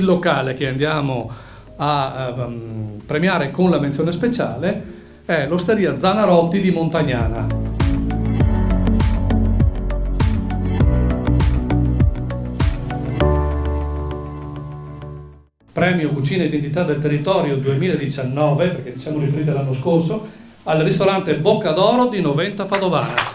il locale che andiamo a premiare con la menzione speciale è l'Osteria Zanarotti di Montagnana. Premio Cucina e Identità del Territorio 2019, perché diciamo riferite all'anno scorso, al ristorante Bocca d'Oro di Noventa Padovana.